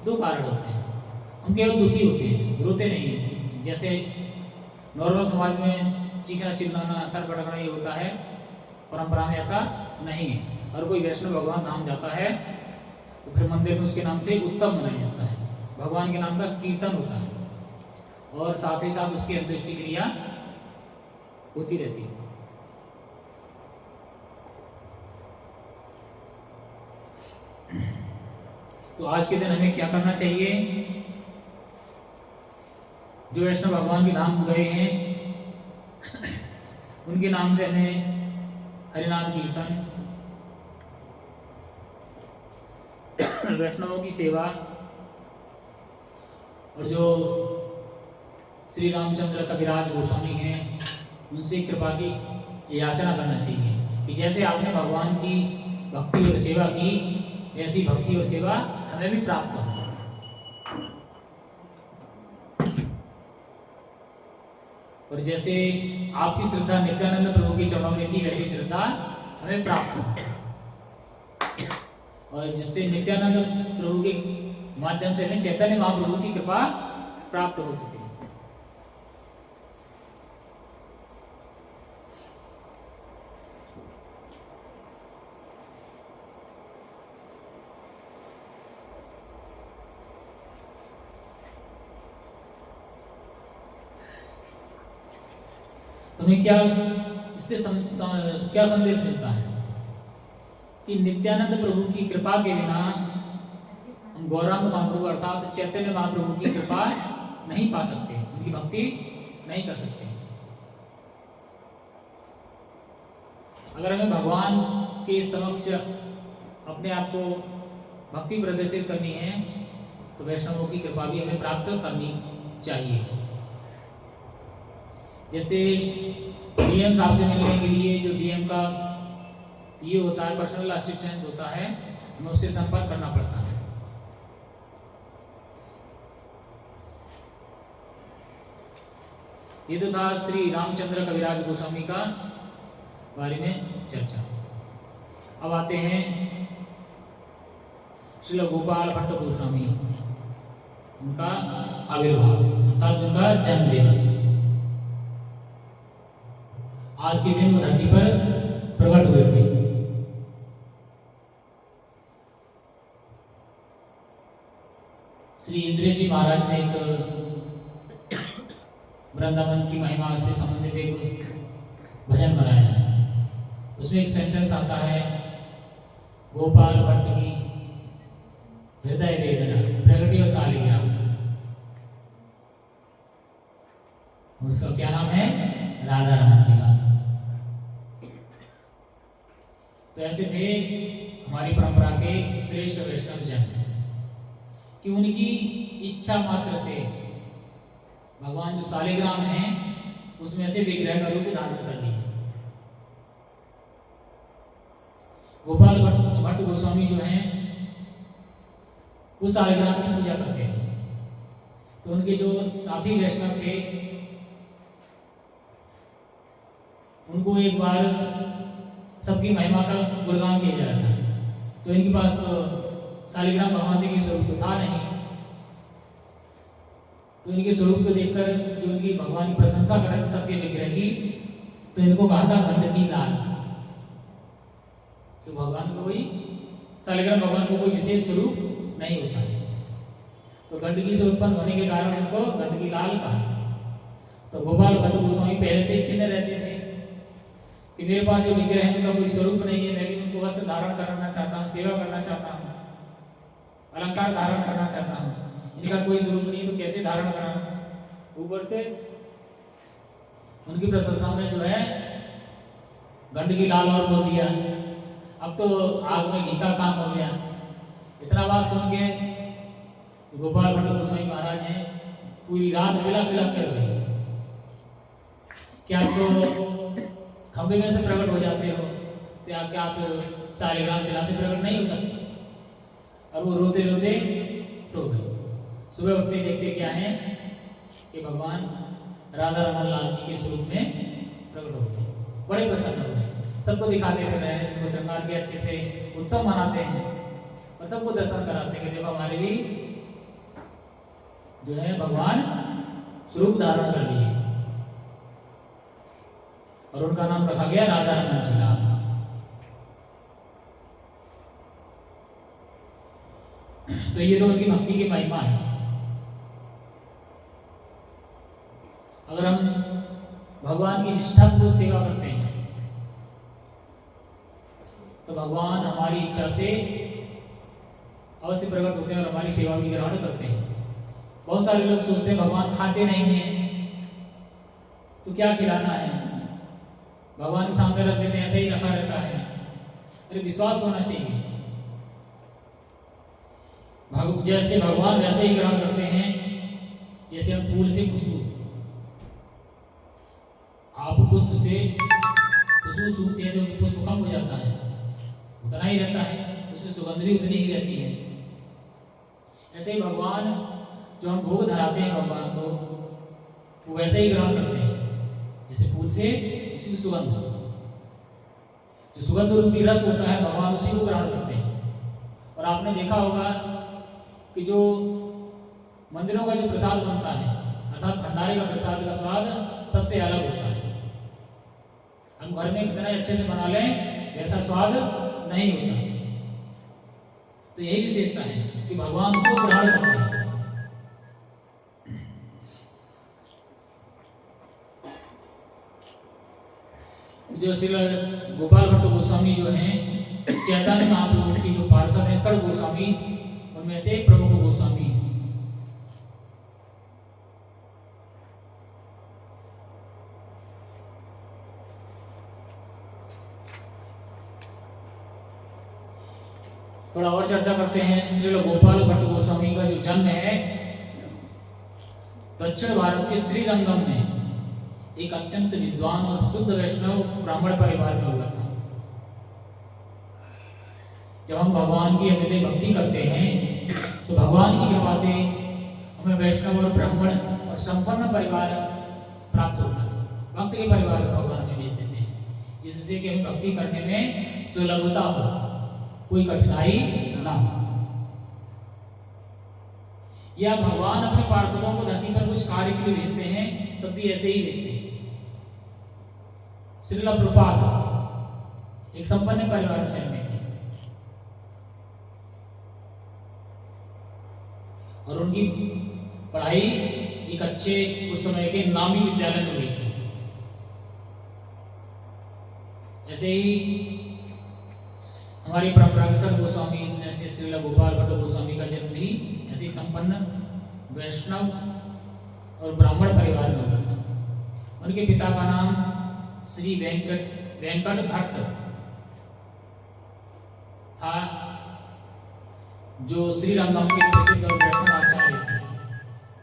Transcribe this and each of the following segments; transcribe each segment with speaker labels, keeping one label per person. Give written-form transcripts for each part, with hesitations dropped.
Speaker 1: दो कारण होते हैं, हम केवल दुखी होते हैं, रोते नहीं हैं। जैसे नॉर्मल समाज में चीखना चिल्लाना सर पटकना ये होता है, परंपरा में ऐसा नहीं है। और कोई वैष्णव भगवान धाम जाता है तो फिर मंदिर में उसके नाम से उत्सव मनाया जाता है, भगवान के नाम का कीर्तन होता है और साथ ही साथ उसकी अंत्येष्टि क्रिया होती रहती है। तो आज के दिन हमें क्या करना चाहिए? जो वैष्णव भगवान के धाम गए हैं उनके नाम से हमें हरिनाम कीर्तन, वैष्णवों की सेवा और जो श्री रामचंद्र कविराज गोस्वामी हैं उनसे कृपा की याचना करना चाहिए कि जैसे आपने भगवान की भक्ति और सेवा की ऐसी भक्ति और सेवा हमें भी प्राप्त हो। और जैसे आपकी श्रद्धा नित्यानंद प्रभु के चरणों में थी वैसी श्रद्धा हमें प्राप्त हो, और जिससे नित्यानंद प्रभु के माध्यम से हमें चैतन्य महाप्रभु की कृपा प्राप्त हो सके। तुम्हें क्या इससे क्या संदेश मिलता है कि नित्यानंद प्रभु की कृपा के बिना हम गौरांग महाप्रभु अर्थात चैतन्य महाप्रभु की कृपा नहीं पा सकते, उनकी भक्ति नहीं कर सकते। अगर हमें भगवान के समक्ष अपने आप को भक्ति प्रदर्शित करनी है तो वैष्णवों की कृपा भी हमें प्राप्त करनी चाहिए। जैसे डीएम साहब से मिलने के लिए जो डीएम का ये होता है, पर्सनल असिस्टेंट होता है, हमें उससे संपर्क करना पड़ता है। ये तो था श्री रामचंद्र कविराज गोस्वामी का बारे में चर्चा। अब आते हैं श्री गोपाल भट्ट गोस्वामी, उनका आविर्भाव अर्थात उनका जन्म दिवस। आज के दिन वो धरती पर प्रकट हुए थे। श्री इंद्र जी महाराज ने एक वृंदावन की महिमा से संबंधित एक भजन बनाया है। उसमें एक सेंटेंस आता है, गोपाल भट्ट की हृदय वेदना प्रगटियो सालिग्राम। उसका क्या नाम है? राधा रमन तिवारी। तो ऐसे थे हमारी परंपरा के श्रेष्ठ वैष्णव जन कि उनकी इच्छा मात्र से भगवान जो सालिग्राम हैं उसमें से विग्रह का रूप धारण कर लिए। गोपाल भट्ट गोस्वामी जो हैं वो सालिग्राम की पूजा करते थे। तो उनके जो साथी वैष्णव थे उनको एक बार सबकी महिमा का गुणगान किया जा रहा था। तो इनके पास तो सालिग्राम भगवान जी के स्वरूप तो था नहीं, तो इनके स्वरूप को देखकर जो इनकी भगवान की प्रशंसा कर रहे थे सबके विग्रह की, तो इनको कहा था गंडकी लाल। तो भगवान को कोई सालिग्राम भगवान को कोई विशेष स्वरूप नहीं होता है, तो गंडकी से उत्पन्न होने के कारण इनको गंडकी लाल कहा। तो गोपाल भट्ट गोस्वामी पहले से ही खिन्न रहते थे कि मेरे पास जो विग्रह है उनका कोई स्वरूप नहीं है, मैं भी उनको वस्त्र धारण करना चाहता हूँ, सेवा करना चाहता हूँ, अलंकार धारण करना चाहता हूँ, इनका कोई स्वरूप नहीं तो कैसे धारण करा। ऊपर से उनकी प्रशंसा में जो है गंडकी लाल और बोल दिया, अब तो आग में घी का काम हो गया। इतना बात सुन के गोपाल भट्ट गोस्वामी महाराज हैं पूरी रात बिलक बिलक कर रहे, क्या तो खंबे में से प्रकट हो जाते हो, तो क्या आप सालिग्राम शिला से प्रकट नहीं हो सकते। और वो रोते रोते सो गए। सुबह उठते देखते क्या है कि भगवान राधा रमन लाल जी के स्वरूप में प्रकट हो गए। बड़े प्रसन्न हो गए, सबको दिखाते फिर रहे, उनको श्रृंगार के अच्छे से उत्सव मनाते हैं और सबको दर्शन कराते हैं कि देखो हमारे भी जो है भगवान स्वरूप धारण कर लिए और उनका नाम रखा गया राधा रमन जी। तो ये तो उनकी भक्ति की महिमा है। अगर हम भगवान की निष्ठापूर्वक सेवा करते हैं तो भगवान हमारी इच्छा से अवश्य प्रकट होते हैं और हमारी सेवा की ग्रहण करते हैं। बहुत सारे लोग सोचते हैं भगवान खाते नहीं हैं तो क्या खिलाना है, भगवान के सामने रख देते हैं, ऐसे ही रखा रहता है। अरे विश्वास होना चाहिए, जैसे भगवान वैसे ही ग्रहण करते हैं जैसे हम फूल से खुशबू, आप पुष्प से खुशबू सूखते हैं तो पुष्प कम हो जाता है, उतना ही रहता है, उसमें सुगंध भी उतनी ही रहती है। ऐसे ही भगवान जो हम भोग धराते हैं भगवान को वो वैसे ही ग्रहण करते हैं जैसे फूल से उसी की सुगंध, जो सुगंध रूपी रस होता है भगवान उसी को ग्रहण करते हैं। और आपने देखा होगा कि जो मंदिरों का जो प्रसाद बनता है अर्थात भंडारे का प्रसाद का स्वाद सबसे अलग होता है। हम घर में कितना अच्छे से बना लें वैसा स्वाद नहीं होता। तो यही विशेषता है कि भगवान उसको ग्रहण करते हैं। जो श्री गोपाल भट्ट गोस्वामी जो हैं चैतन्य महाप्रभु की जो पार्षद हैं षड गोस्वामी, उनमें से प्रमुख गोस्वामी हैं। थोड़ा और चर्चा करते हैं। श्री गोपाल भट्ट गोस्वामी का जो जन्म है दक्षिण भारत के श्रीरंगम में एक अत्यंत विद्वान और शुद्ध वैष्णव ब्राह्मण परिवार में हुआ था। जब हम भगवान की अत्यधिक भक्ति करते हैं तो भगवान की कृपा से हमें वैष्णव और ब्राह्मण और संपन्न परिवार प्राप्त होता है। भक्त के परिवार में भगवान हमें भेज देते हैं जिससे कि हमें भक्ति करने में सुलभता हो, कोई कठिनाई ना हो। या भगवान अपने पार्षदों को धरती पर कुछ कार्य के लिए भेजते हैं तब भी ऐसे ही भेजते हैं। श्रील प्रभुपाद एक संपन्न परिवार में जन्मे थे और उनकी पढ़ाई एक अच्छे उस समय के नामी विद्यालय में हुई थी। ऐसे ही हमारी परंपरा के सब गोस्वामी में से श्रील गोपाल भट्ट गोस्वामी का जन्म भी ऐसे संपन्न वैष्णव और ब्राह्मण परिवार में हुआ था। उनके पिता का नाम श्री वेंकट भट्ट था जो श्रीरंगम के प्रसिद्ध और वैष्णव आचार्य थे।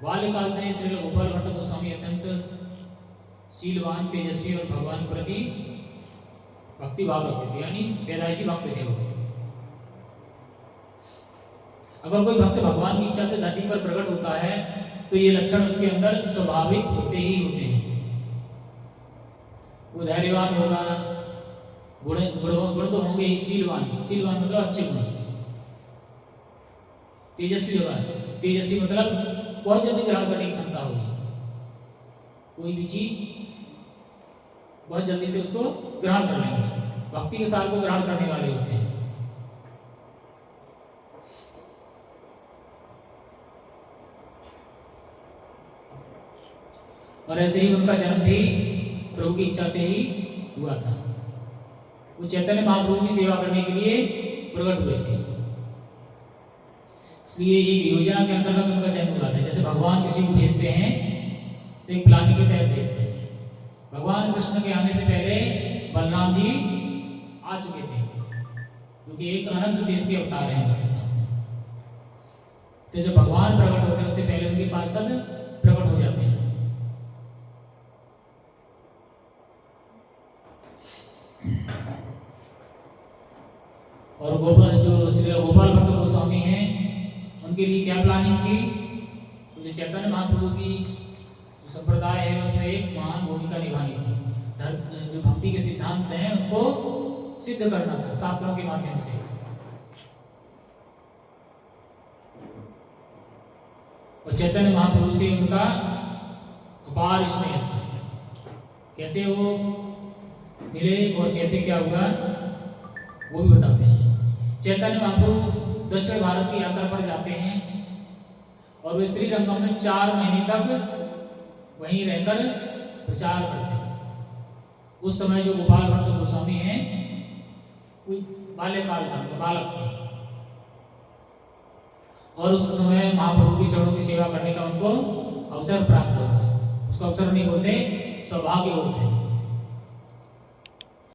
Speaker 1: बाल्यकाल से श्री गोपाल भट्ट गोस्वामी अत्यंत शीलवान, तेजस्वी और भगवान के प्रति भक्ति भाव रखते थे, यानी पैदाइशी भक्त थे वो। अगर कोई भक्त भगवान की इच्छा से धरती पर प्रकट होता है तो ये लक्षण उसके अंदर स्वाभाविक होते ही होते हैं। वो धैर्यवान होगा, गुण तो होंगे ही, शीलवान मतलब अच्छे गुण, तेजस्वी होगा, तेजस्वी मतलब बहुत जल्दी ग्रहण करने की क्षमता होगी, कोई भी चीज बहुत जल्दी से उसको ग्रहण कर लेंगे, भक्ति के सार को ग्रहण करने वाले होते हैं। और ऐसे ही उनका जन्म भी प्रभु की इच्छा से ही हुआ था। वो चैतन्य महाप्रभु की सेवा करने के लिए प्रकट हुए थे, इसलिए एक योजना के अंतर्गत उनका जन्म हुआ था। जैसे भगवान किसी को भेजते हैं तो एक प्लानिंग के तहत भेजते हैं। भगवान कृष्ण के आने से पहले बलराम जी आ चुके थे, क्योंकि एक अनंत शेष के अवतार हैं उनके सामने। तो जब भगवान प्रकट होते हैं उससे पहले उनके पार्षद प्रकट हो जाते हैं। और जो श्री गोपाल भट्ट गोस्वामी हैं उनके लिए क्या प्लानिंग थी? तो जो चैतन्य महाप्रभु की जो संप्रदाय है उसमें एक महान भूमिका निभानी थी। जो भक्ति के सिद्धांत हैं उनको सिद्ध करना था शास्त्रों के माध्यम से। और चैतन्य महाप्रभु से उनका अपार स्नेह था। कैसे वो मिले और कैसे क्या हुआ वो भी बताते हैं। चैतन्य महाप्रभु दक्षिण भारत की यात्रा पर जाते हैं और वे श्रीरंगम में 4 महीने तक वहीं रहकर प्रचार करते हैं। उस समय जो गोपाल भट्ट गोस्वामी हैं कोई बाल्यकाल था, उनका बालक थे और उस समय महाप्रभु के चरणों की सेवा करने का उनको अवसर प्राप्त होता है। उसको अवसर नहीं बोलते, सौभाग्य बोलते हैं।